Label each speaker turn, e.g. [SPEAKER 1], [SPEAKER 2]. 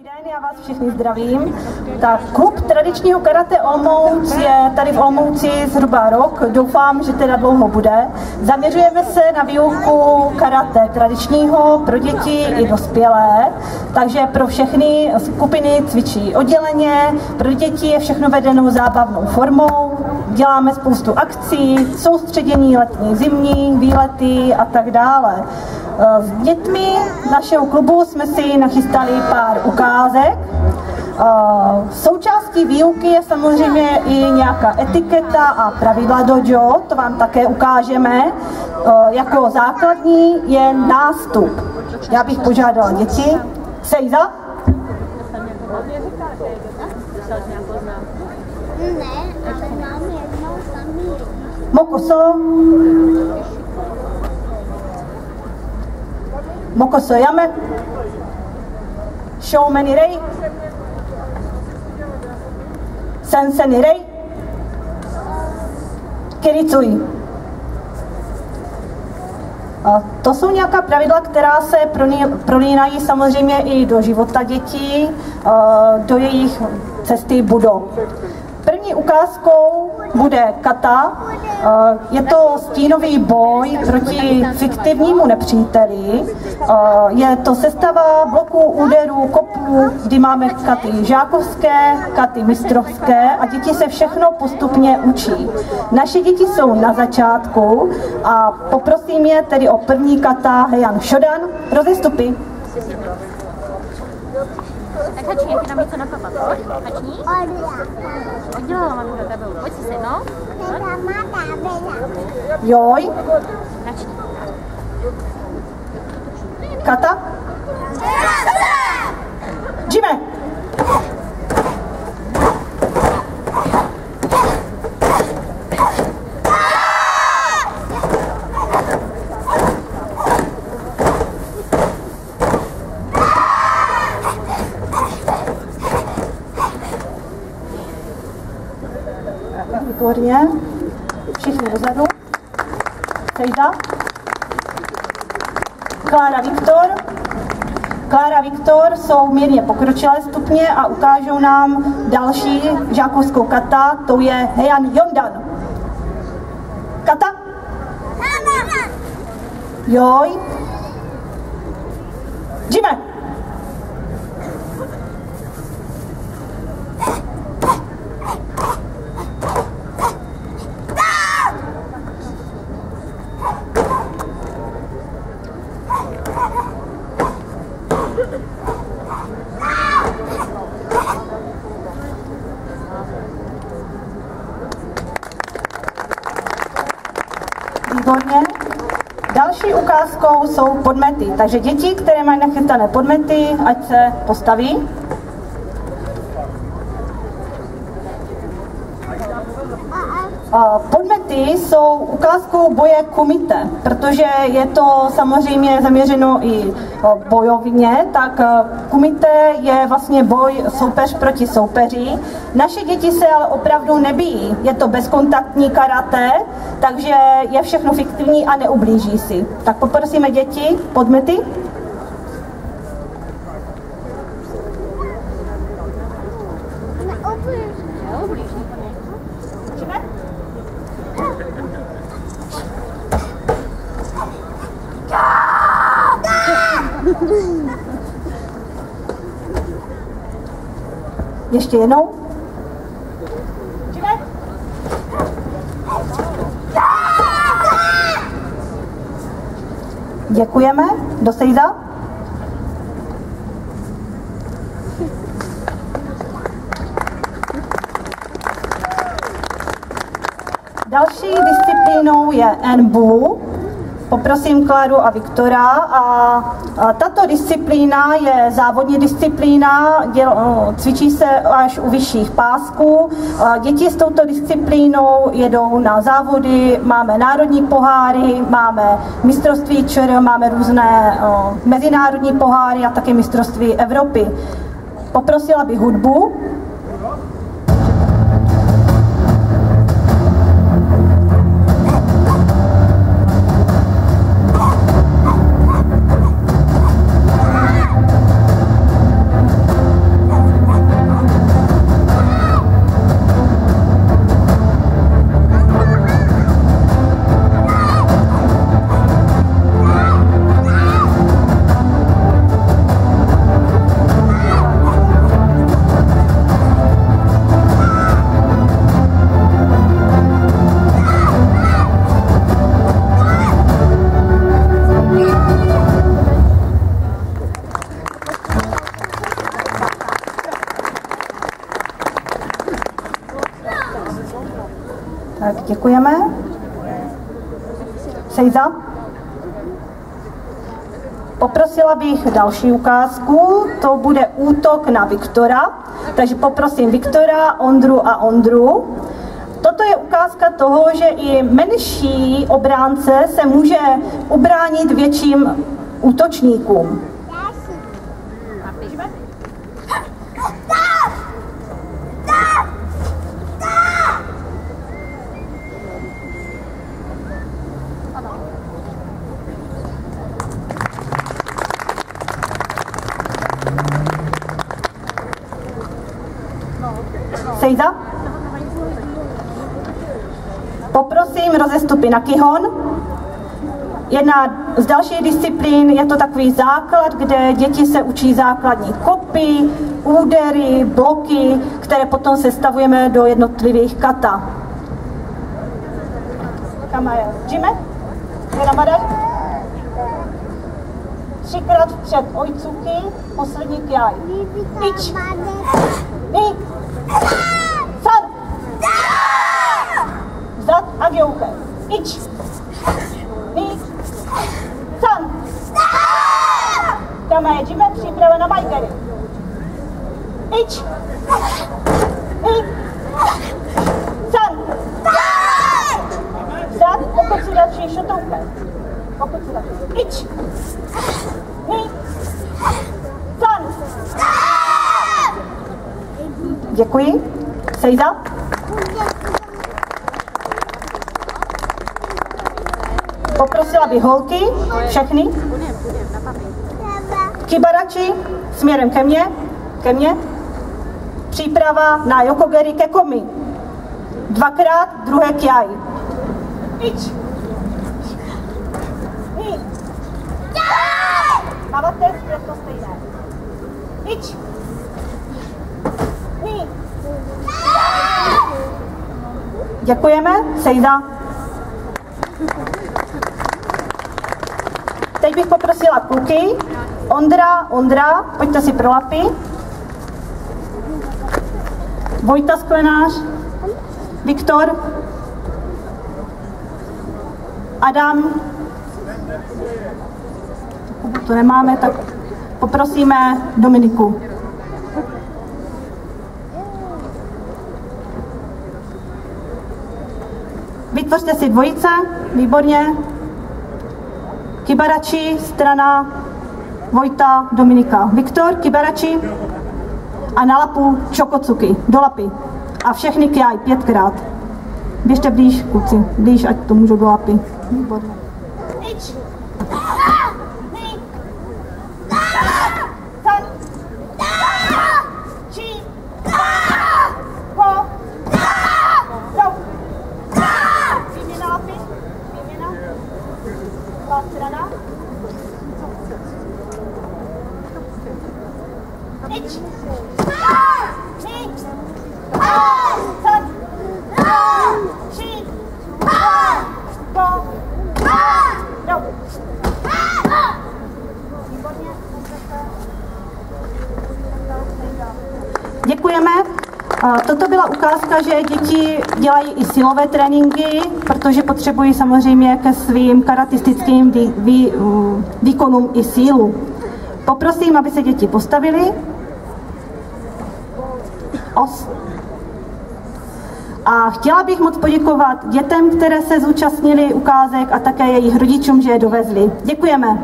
[SPEAKER 1] Já vás všichni zdravím. Tak klub tradičního karate Olomouc je tady v Olomouci zhruba rok. Doufám, že teda dlouho bude. Zaměřujeme se na výuku karate tradičního pro děti i dospělé. Takže pro všechny skupiny cvičí odděleně. Pro děti je všechno vedeno zábavnou formou. Děláme spoustu akcí, soustředění letní, zimní, výlety a tak dále. S dětmi našeho klubu jsme si nachystali pár ukázek. Součástí výuky je samozřejmě i nějaká etiketa a pravidla dojo, to vám také ukážeme. Jako základní je nástup. Já bych požádala děti. Sejza?
[SPEAKER 2] Ne, ale mám jednou samý.
[SPEAKER 1] Mokoso? Mokoso jame? Shoumeni rei? Senseni rei? Kiricui. To jsou nějaká pravidla, která se prolínají samozřejmě i do života dětí, do jejich cesty budo. První ukázkou bude kata. Je to stínový boj proti fiktivnímu nepříteli. Je to sestava bloků, úderů, kopů, kdy máme katy žákovské, katy mistrovské a děti se všechno postupně učí. Naše děti jsou na začátku a poprosím je tedy o první kata Heian Shodan. Rozestupy.
[SPEAKER 3] Tak Hačí, jak ti dám něco na papa, pojď? Hační? Oddělala mami do kabelu. Pojď si sednout.
[SPEAKER 1] Joj.
[SPEAKER 3] Hační.
[SPEAKER 1] Kata. Jime. Výborně. Všichni dozadu. Sejda. Klára Viktor. Klára Viktor jsou mírně pokročilé stupně a ukážou nám další žákovskou kata, to je Heian Yondan. Kata. Joj. Jime. Výborně. Další ukázkou jsou podmety. Takže děti, které mají nachystané podmety, ať se postaví. Podmety jsou ukázkou boje kumite, protože je to samozřejmě zaměřeno i bojovně, tak kumite je vlastně boj soupeř proti soupeři. Naše děti se ale opravdu nebijí, je to bezkontaktní karate, takže je všechno fiktivní a neublíží si. Tak poprosíme děti, podmety. Ještě jednou. Děkujeme. Do sejza. Další disciplínou je Enbu. Poprosím Kláru a Viktora a tato disciplína je závodní disciplína, cvičí se až u vyšších pásků. Děti s touto disciplínou jedou na závody, máme národní poháry, máme mistrovství ČR, máme různé mezinárodní poháry a také mistrovství Evropy. Poprosila bych hudbu. Děkujeme. Sejza. Poprosila bych další ukázku, to bude útok na Viktora, takže poprosím Viktora, Ondru a Ondru. Toto je ukázka toho, že i menší obránce se může ubránit větším útočníkům. Sejza. Poprosím rozestupy na kihon. Jedna z dalších disciplín je to takový základ, kde děti se učí základní kopy, údery, bloky, které potom sestavujeme do jednotlivých kata. Kamaje, Jime? Nenamadaš? 3krát vpřed ojcuky, poslední kjaj. Ič. Ni. San. Vzad a gjouke. Ič. Ni. San. Kamaje, Jime, příprava na majkery. Ič. Ni. San. Vzad, pokud si další šotouke. Pokud si další. Ič. Ni. San. Děkuji. Sejza. Poprosila bych holky, všechny. Kibarači, směrem ke mně. Příprava na yokogeri ke komi. 2krát, druhé kjaj. Ič. Ni. Máváte, je to stejné. Ič. Ni. Děkujeme, Sejza. Teď bych poprosila kluky. Ondra, pojďte si pro lapy. Vojta Sklenář, Viktor, Adam. Pokud to nemáme, tak poprosíme Dominiku. Vytvořte si dvojice, výborně. Kibarači, strana Vojta, Dominika. Viktor, Kibarači a na lapu Čokocuky, do lapy. A všechny kjaj 5krát. Běžte blíž, kluci, blíž, ať to můžou do lapy. Výborně. Děkujeme. Toto byla ukázka, že děti dělají i silové tréninky, protože potřebují samozřejmě ke svým karatistickým výkonům i sílu. Poprosím, aby se děti postavili. A chtěla bych moc poděkovat dětem, které se zúčastnili ukázek a také jejich rodičům, že je dovezli. Děkujeme.